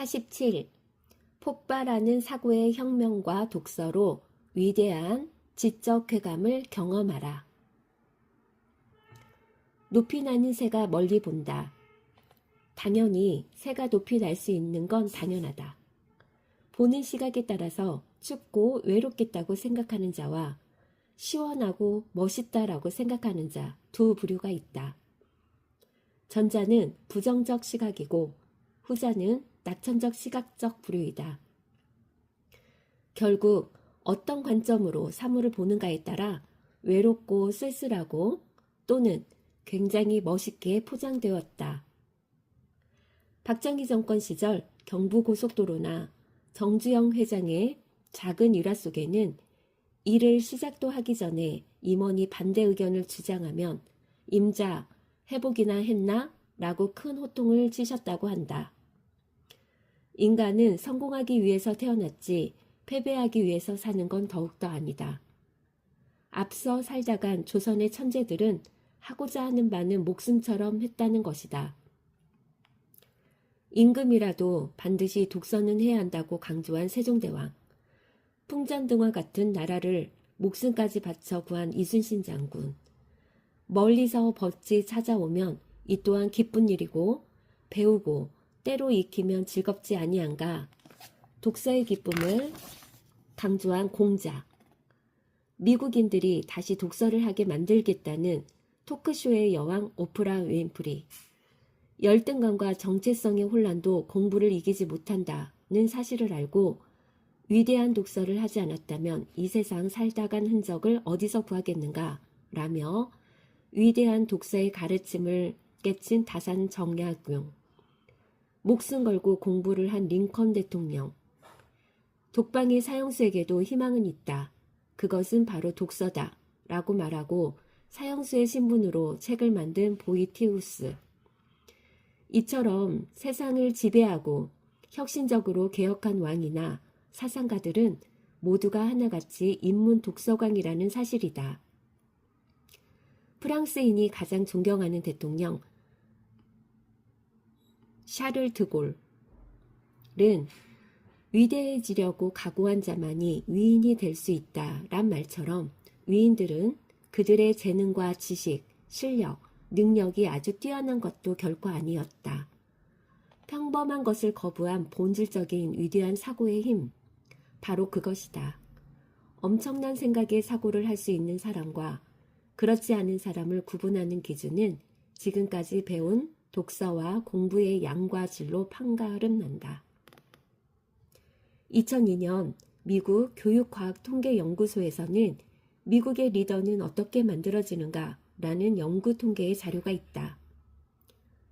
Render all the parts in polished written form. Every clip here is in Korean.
47. 폭발하는 사고의 혁명과 독서로 위대한 지적 쾌감을 경험하라. 높이 나는 새가 멀리 본다. 당연히 새가 높이 날 수 있는 건 당연하다. 보는 시각에 따라서 춥고 외롭겠다고 생각하는 자와 시원하고 멋있다라고 생각하는 자 두 부류가 있다. 전자는 부정적 시각이고 후자는 낙천적 시각적 부류이다. 결국 어떤 관점으로 사물을 보는가에 따라 외롭고 쓸쓸하고 또는 굉장히 멋있게 포장되었다. 박정희 정권 시절 경부고속도로나 정주영 회장의 작은 일화 속에는 일을 시작도 하기 전에 임원이 반대 의견을 주장하면 임자 해보기나 했나? 라고 큰 호통을 치셨다고 한다. 인간은 성공하기 위해서 태어났지 패배하기 위해서 사는 건 더욱더 아니다. 앞서 살다간 조선의 천재들은 하고자 하는 바는 목숨처럼 했다는 것이다. 임금이라도 반드시 독서는 해야 한다고 강조한 세종대왕, 풍전등화 같은 나라를 목숨까지 바쳐 구한 이순신 장군, 멀리서 벗이 찾아오면 이 또한 기쁜 일이고 배우고 때로 익히면 즐겁지 아니한가 독서의 기쁨을 강조한 공자, 미국인들이 다시 독서를 하게 만들겠다는 토크쇼의 여왕 오프라 윈프리, 열등감과 정체성의 혼란도 공부를 이기지 못한다는 사실을 알고 위대한 독서를 하지 않았다면 이 세상 살다 간 흔적을 어디서 구하겠는가 라며 위대한 독서의 가르침을 깨친 다산 정약용, 목숨 걸고 공부를 한 링컨 대통령, 독방의 사형수에게도 희망은 있다. 그것은 바로 독서다 라고 말하고 사형수의 신분으로 책을 만든 보이티우스, 이처럼 세상을 지배하고 혁신적으로 개혁한 왕이나 사상가들은 모두가 하나같이 인문 독서광이라는 사실이다. 프랑스인이 가장 존경하는 대통령 샤를 드골은 위대해지려고 각오한 자만이 위인이 될 수 있다란 말처럼 위인들은 그들의 재능과 지식, 실력, 능력이 아주 뛰어난 것도 결코 아니었다. 평범한 것을 거부한 본질적인 위대한 사고의 힘, 바로 그것이다. 엄청난 생각의 사고를 할 수 있는 사람과 그렇지 않은 사람을 구분하는 기준은 지금까지 배운 독서와 공부의 양과 질로 판가름 난다. 2002년 미국 교육과학통계연구소에서는 미국의 리더는 어떻게 만들어지는가 라는 연구 통계의 자료가 있다.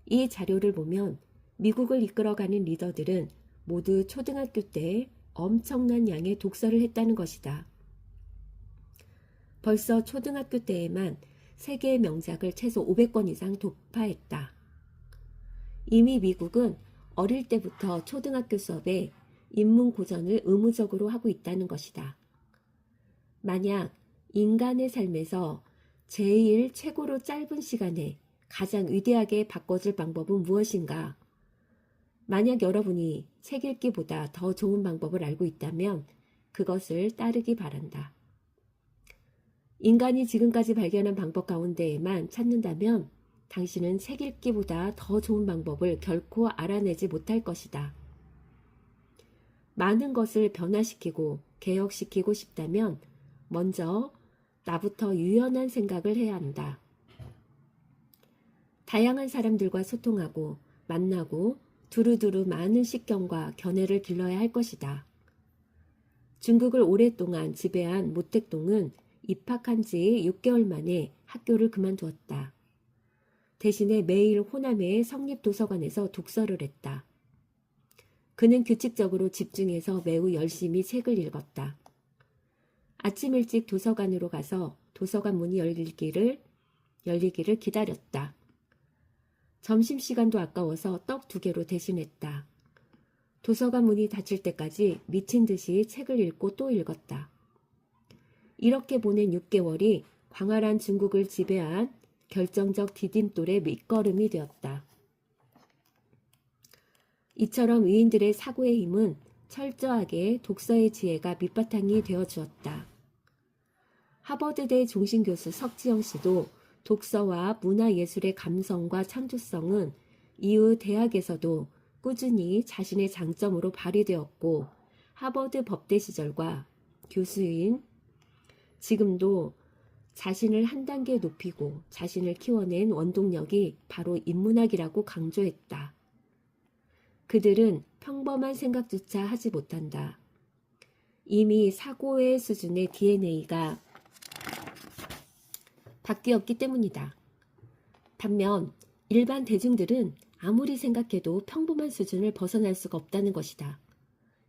이 자료를 보면 미국을 이끌어가는 리더들은 모두 초등학교 때 엄청난 양의 독서를 했다는 것이다. 벌써 초등학교 때에만 세계의 명작을 최소 500권 이상 독파했다. 이미 미국은 어릴 때부터 초등학교 수업에 인문 고전을 의무적으로 하고 있다는 것이다. 만약 인간의 삶에서 제일 최고로 짧은 시간에 가장 위대하게 바꿔줄 방법은 무엇인가? 만약 여러분이 책 읽기보다 더 좋은 방법을 알고 있다면 그것을 따르기 바란다. 인간이 지금까지 발견한 방법 가운데에만 찾는다면 당신은 책 읽기보다 더 좋은 방법을 결코 알아내지 못할 것이다. 많은 것을 변화시키고 개혁시키고 싶다면 먼저 나부터 유연한 생각을 해야 한다. 다양한 사람들과 소통하고 만나고 두루두루 많은 식견과 견해를 길러야 할 것이다. 중국을 오랫동안 지배한 모택동은 입학한 지 6개월 만에 학교를 그만두었다. 대신에 매일 호남의 성립도서관에서 독서를 했다. 그는 규칙적으로 집중해서 매우 열심히 책을 읽었다. 아침 일찍 도서관으로 가서 도서관 문이 열리기를 기다렸다. 점심시간도 아까워서 떡 2개로 대신했다. 도서관 문이 닫힐 때까지 미친 듯이 책을 읽고 또 읽었다. 이렇게 보낸 6개월이 광활한 중국을 지배한 결정적 디딤돌의 밑거름이 되었다. 이처럼 위인들의 사고의 힘은 철저하게 독서의 지혜가 밑바탕이 되어 주었다. 하버드대 종신교수 석지영 씨도 독서와 문화예술의 감성과 창조성은 이후 대학에서도 꾸준히 자신의 장점으로 발휘되었고 하버드 법대 시절과 교수인 지금도 자신을 한 단계 높이고 자신을 키워낸 원동력이 바로 인문학이라고 강조했다. 그들은 평범한 생각조차 하지 못한다. 이미 사고의 수준의 DNA가 바뀌었기 때문이다. 반면 일반 대중들은 아무리 생각해도 평범한 수준을 벗어날 수가 없다는 것이다.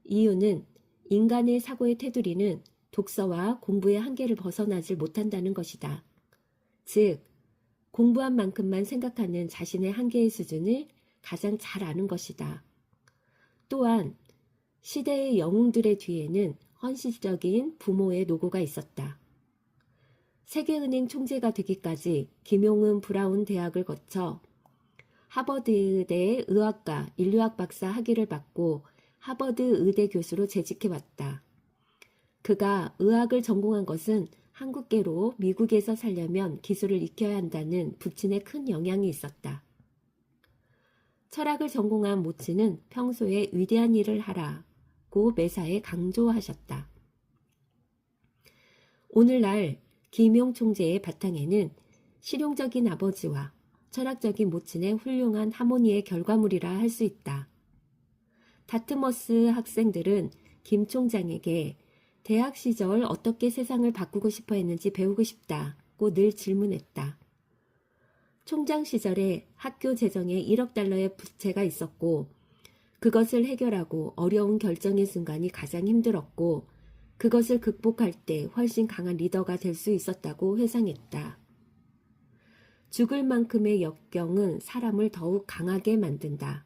이유는 인간의 사고의 테두리는 독서와 공부의 한계를 벗어나질 못한다는 것이다. 즉, 공부한 만큼만 생각하는 자신의 한계의 수준을 가장 잘 아는 것이다. 또한 시대의 영웅들의 뒤에는 헌신적인 부모의 노고가 있었다. 세계은행 총재가 되기까지 김용은 브라운 대학을 거쳐 하버드대 의학과 인류학 박사 학위를 받고 하버드 의대 교수로 재직해왔다. 그가 의학을 전공한 것은 한국계로 미국에서 살려면 기술을 익혀야 한다는 부친의 큰 영향이 있었다. 철학을 전공한 모친은 평소에 위대한 일을 하라고 매사에 강조하셨다. 오늘날 김용 총재의 바탕에는 실용적인 아버지와 철학적인 모친의 훌륭한 하모니의 결과물이라 할 수 있다. 다트머스 학생들은 김 총장에게 대학 시절 어떻게 세상을 바꾸고 싶어 했는지 배우고 싶다고 늘 질문했다. 총장 시절에 학교 재정에 1억 달러의 부채가 있었고 그것을 해결하고 어려운 결정의 순간이 가장 힘들었고 그것을 극복할 때 훨씬 강한 리더가 될 수 있었다고 회상했다. 죽을 만큼의 역경은 사람을 더욱 강하게 만든다.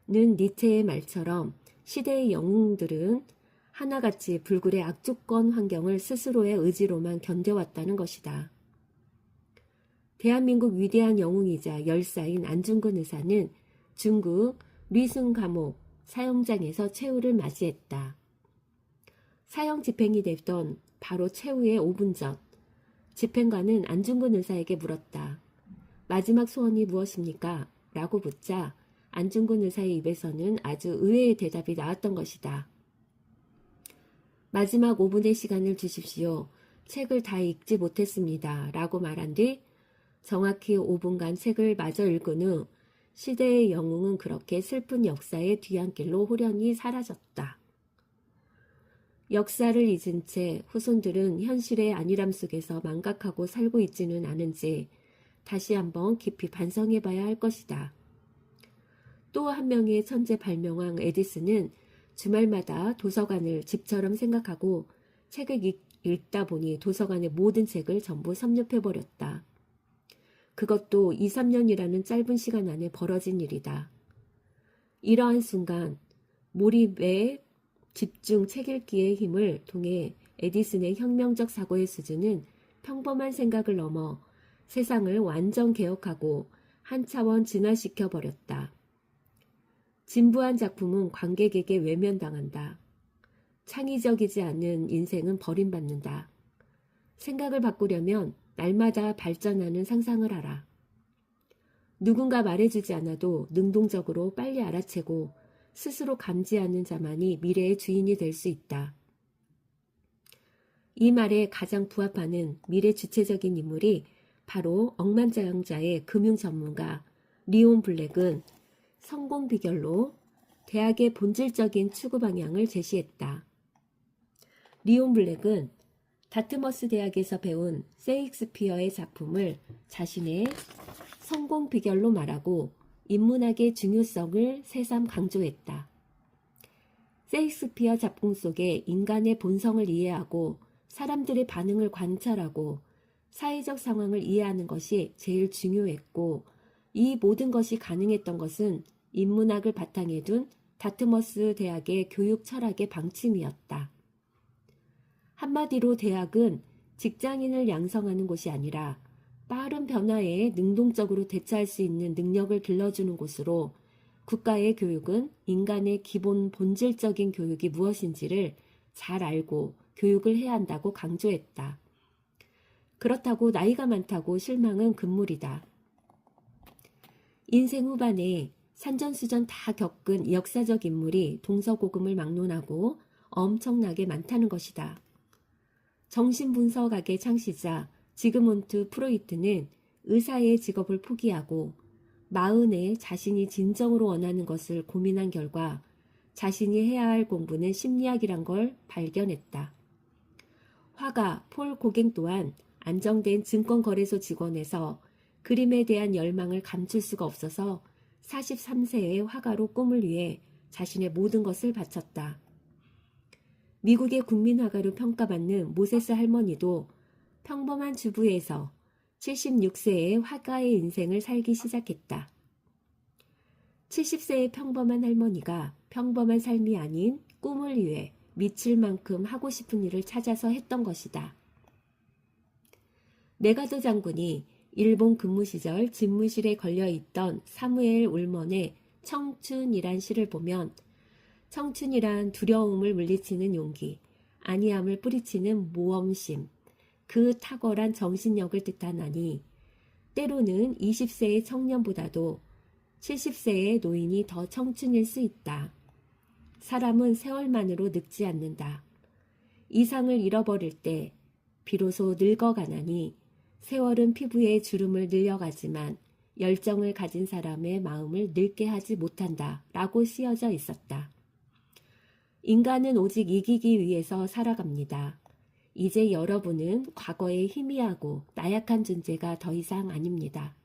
는 니체의 말처럼 시대의 영웅들은 하나같이 불굴의 악조건 환경을 스스로의 의지로만 견뎌왔다는 것이다. 대한민국 위대한 영웅이자 열사인 안중근 의사는 중국 리순 감옥 사형장에서 최후를 맞이했다. 사형 집행이 되던 바로 최후의 5분 전, 집행관은 안중근 의사에게 물었다. 마지막 소원이 무엇입니까? 라고 묻자 안중근 의사의 입에서는 아주 의외의 대답이 나왔던 것이다. 마지막 5분의 시간을 주십시오. 책을 다 읽지 못했습니다. 라고 말한 뒤 정확히 5분간 책을 마저 읽은 후 시대의 영웅은 그렇게 슬픈 역사의 뒤안길로 호련히 사라졌다. 역사를 잊은 채 후손들은 현실의 안일함 속에서 망각하고 살고 있지는 않은지 다시 한번 깊이 반성해봐야 할 것이다. 또 한 명의 천재 발명왕 에디슨은 주말마다 도서관을 집처럼 생각하고 책을 읽다 보니 도서관의 모든 책을 전부 섭렵해버렸다. 그것도 2, 3년이라는 짧은 시간 안에 벌어진 일이다. 이러한 순간 몰입의 집중 책 읽기의 힘을 통해 에디슨의 혁명적 사고의 수준은 평범한 생각을 넘어 세상을 완전 개혁하고 한 차원 진화시켜 버렸다. 진부한 작품은 관객에게 외면당한다. 창의적이지 않은 인생은 버림받는다. 생각을 바꾸려면 날마다 발전하는 상상을 하라. 누군가 말해주지 않아도 능동적으로 빨리 알아채고 스스로 감지하는 자만이 미래의 주인이 될 수 있다. 이 말에 가장 부합하는 미래 주체적인 인물이 바로 억만장자의 금융 전문가 리온 블랙은 성공 비결로 대학의 본질적인 추구 방향을 제시했다. 리온 블랙은 다트머스 대학에서 배운 세익스피어의 작품을 자신의 성공 비결로 말하고 인문학의 중요성을 새삼 강조했다. 세익스피어 작품 속에 인간의 본성을 이해하고 사람들의 반응을 관찰하고 사회적 상황을 이해하는 것이 제일 중요했고 이 모든 것이 가능했던 것은 인문학을 바탕에 둔 다트머스 대학의 교육 철학의 방침이었다. 한마디로 대학은 직장인을 양성하는 곳이 아니라 빠른 변화에 능동적으로 대처할 수 있는 능력을 길러주는 곳으로 국가의 교육은 인간의 기본 본질적인 교육이 무엇인지를 잘 알고 교육을 해야 한다고 강조했다. 그렇다고 나이가 많다고 실망은 금물이다. 인생 후반에 산전수전 다 겪은 역사적 인물이 동서고금을 막론하고 엄청나게 많다는 것이다. 정신분석학의 창시자 지그문트 프로이트는 의사의 직업을 포기하고 마흔에 자신이 진정으로 원하는 것을 고민한 결과 자신이 해야 할 공부는 심리학이란 걸 발견했다. 화가 폴 고갱 또한 안정된 증권거래소 직원에서 그림에 대한 열망을 감출 수가 없어서 43세의 화가로 꿈을 위해 자신의 모든 것을 바쳤다. 미국의 국민화가로 평가받는 모세스 할머니도 평범한 주부에서 76세의 화가의 인생을 살기 시작했다. 70세의 평범한 할머니가 평범한 삶이 아닌 꿈을 위해 미칠 만큼 하고 싶은 일을 찾아서 했던 것이다. 메가더 장군이 일본 근무 시절 집무실에 걸려있던 사무엘 울먼의 청춘이란 시를 보면 청춘이란 두려움을 물리치는 용기, 안이함을 뿌리치는 모험심, 그 탁월한 정신력을 뜻하나니 때로는 20세의 청년보다도 70세의 노인이 더 청춘일 수 있다. 사람은 세월만으로 늙지 않는다. 이상을 잃어버릴 때 비로소 늙어가나니 세월은 피부의 주름을 늘려가지만 열정을 가진 사람의 마음을 늙게 하지 못한다 라고 쓰여져 있었다. 인간은 오직 이기기 위해서 살아갑니다. 이제 여러분은 과거에 희미하고 나약한 존재가 더 이상 아닙니다.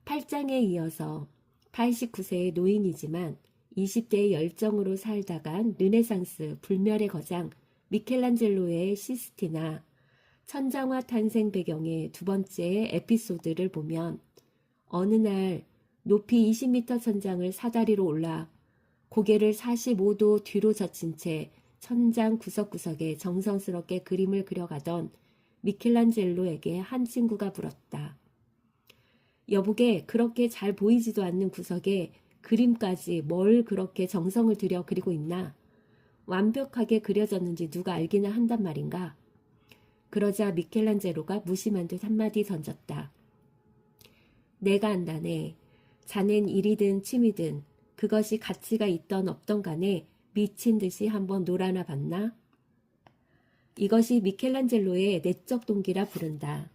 8장에 이어서 89세의 노인이지만 20대의 열정으로 살다간 르네상스 불멸의 거장 미켈란젤로의 시스티나 천장화 탄생 배경의 두 번째 에피소드를 보면 어느 날 높이 20m 천장을 사다리로 올라 고개를 45도 뒤로 젖힌 채 천장 구석구석에 정성스럽게 그림을 그려가던 미켈란젤로에게 한 친구가 물었다. 여보게, 그렇게 잘 보이지도 않는 구석에 그림까지 뭘 그렇게 정성을 들여 그리고 있나? 완벽하게 그려졌는지 누가 알기나 한단 말인가? 그러자 미켈란젤로가 무심한 듯 한마디 던졌다. 내가 안다네. 자넨 일이든 취미든 그것이 가치가 있던 없던 간에 미친 듯이 한번 놀아나 봤나? 이것이 미켈란젤로의 내적 동기라 부른다.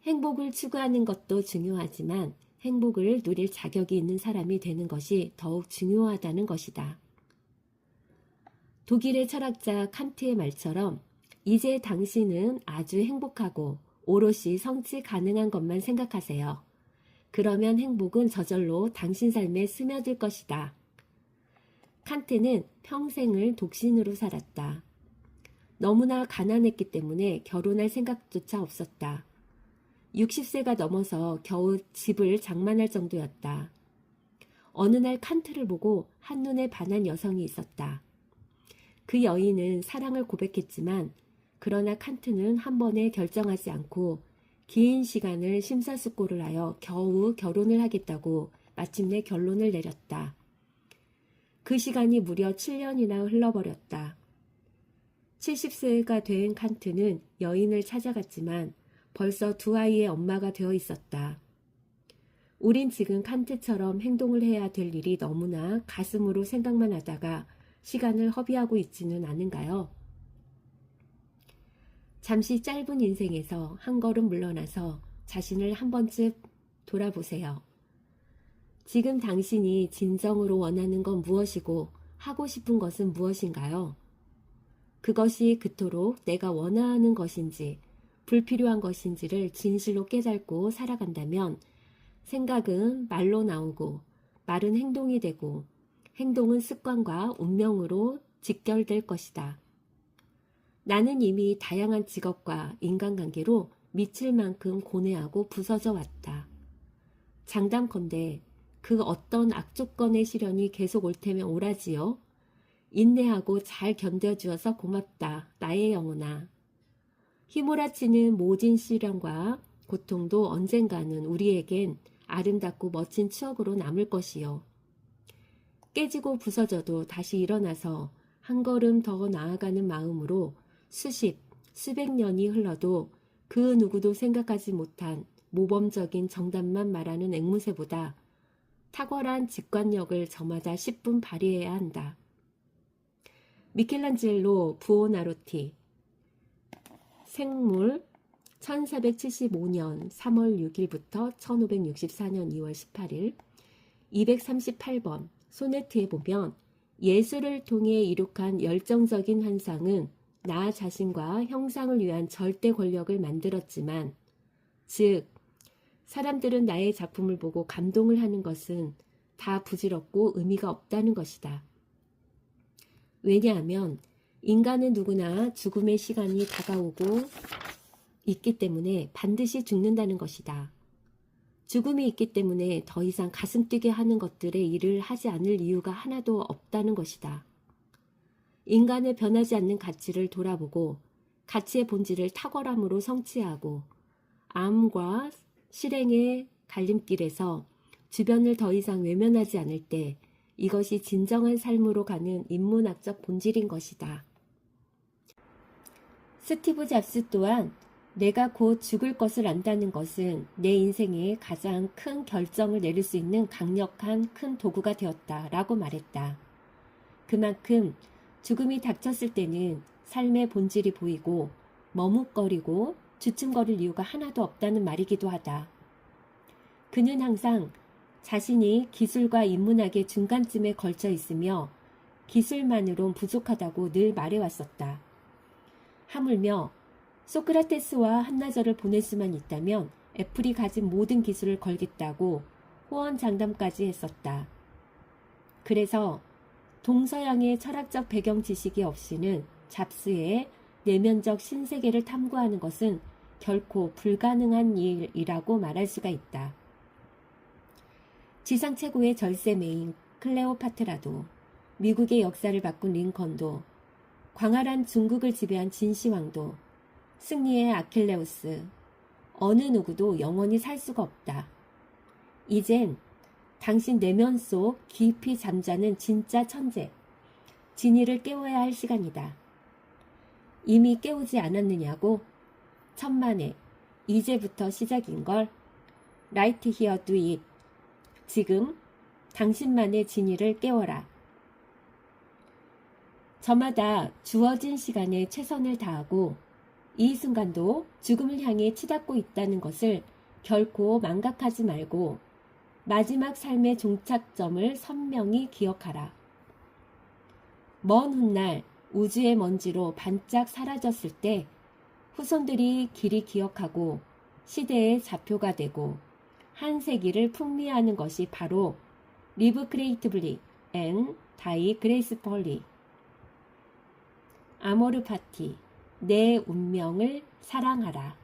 행복을 추구하는 것도 중요하지만 행복을 누릴 자격이 있는 사람이 되는 것이 더욱 중요하다는 것이다. 독일의 철학자 칸트의 말처럼 이제 당신은 아주 행복하고 오롯이 성취 가능한 것만 생각하세요. 그러면 행복은 저절로 당신 삶에 스며들 것이다. 칸트는 평생을 독신으로 살았다. 너무나 가난했기 때문에 결혼할 생각조차 없었다. 60세가 넘어서 겨우 집을 장만할 정도였다. 어느 날 칸트를 보고 한눈에 반한 여성이 있었다. 그 여인은 사랑을 고백했지만 그러나 칸트는 한 번에 결정하지 않고 긴 시간을 심사숙고를 하여 겨우 결혼을 하겠다고 마침내 결론을 내렸다. 그 시간이 무려 7년이나 흘러버렸다. 70세가 된 칸트는 여인을 찾아갔지만 벌써 두 아이의 엄마가 되어 있었다. 우린 지금 칸트처럼 행동을 해야 될 일이 너무나 가슴으로 생각만 하다가 시간을 허비하고 있지는 않은가요? 잠시 짧은 인생에서 한 걸음 물러나서 자신을 한 번쯤 돌아보세요. 지금 당신이 진정으로 원하는 건 무엇이고 하고 싶은 것은 무엇인가요? 그것이 그토록 내가 원하는 것인지 불필요한 것인지를 진실로 깨닫고 살아간다면 생각은 말로 나오고 말은 행동이 되고 행동은 습관과 운명으로 직결될 것이다. 나는 이미 다양한 직업과 인간관계로 미칠 만큼 고뇌하고 부서져 왔다. 장담컨대 그 어떤 악조건의 시련이 계속 올 테면 오라지요. 인내하고 잘 견뎌주어서 고맙다. 나의 영혼아. 휘몰아치는 모진 시련과 고통도 언젠가는 우리에겐 아름답고 멋진 추억으로 남을 것이요. 깨지고 부서져도 다시 일어나서 한 걸음 더 나아가는 마음으로 수백 년이 흘러도 그 누구도 생각하지 못한 모범적인 정답만 말하는 앵무새보다 탁월한 직관력을 저마다 10분 발휘해야 한다. 미켈란젤로 부오나로티 생물 1475년 3월 6일부터 1564년 2월 18일 238번 소네트에 보면 예술을 통해 이룩한 열정적인 환상은 나 자신과 형상을 위한 절대 권력을 만들었지만, 즉 사람들은 나의 작품을 보고 감동을 하는 것은 다 부질없고 의미가 없다는 것이다. 왜냐하면 인간은 누구나 죽음의 시간이 다가오고 있기 때문에 반드시 죽는다는 것이다. 죽음이 있기 때문에 더 이상 가슴 뛰게 하는 것들의 일을 하지 않을 이유가 하나도 없다는 것이다. 인간의 변하지 않는 가치를 돌아보고 가치의 본질을 탁월함으로 성취하고 암과 실행의 갈림길에서 주변을 더 이상 외면하지 않을 때 이것이 진정한 삶으로 가는 인문학적 본질인 것이다. 스티브 잡스 또한 내가 곧 죽을 것을 안다는 것은 내 인생에 가장 큰 결정을 내릴 수 있는 강력한 큰 도구가 되었다라고 말했다. 그만큼 죽음이 닥쳤을 때는 삶의 본질이 보이고 머뭇거리고 주춤거릴 이유가 하나도 없다는 말이기도 하다. 그는 항상 자신이 기술과 인문학의 중간쯤에 걸쳐 있으며 기술만으론 부족하다고 늘 말해왔었다. 하물며 소크라테스와 한나절을 보낼 수만 있다면 애플이 가진 모든 기술을 걸겠다고 호언장담까지 했었다. 그래서 동서양의 철학적 배경 지식이 없이는 잡스의 내면적 신세계를 탐구하는 것은 결코 불가능한 일이라고 말할 수가 있다. 지상 최고의 절세매인 클레오파트라도, 미국의 역사를 바꾼 링컨도, 광활한 중국을 지배한 진시황도, 승리의 아킬레우스, 어느 누구도 영원히 살 수가 없다. 이젠 당신 내면 속 깊이 잠자는 진짜 천재, 진이를 깨워야 할 시간이다. 이미 깨우지 않았느냐고? 천만에, 이제부터 시작인걸. Right here, do it. 지금 당신만의 진이를 깨워라. 저마다 주어진 시간에 최선을 다하고 이 순간도 죽음을 향해 치닫고 있다는 것을 결코 망각하지 말고 마지막 삶의 종착점을 선명히 기억하라. 먼 훗날 우주의 먼지로 반짝 사라졌을 때 후손들이 길이 기억하고 시대의 좌표가 되고 한 세기를 풍미하는 것이 바로 Live Creatively and Die Gracefully. 아모르 파티, 내 운명을 사랑하라.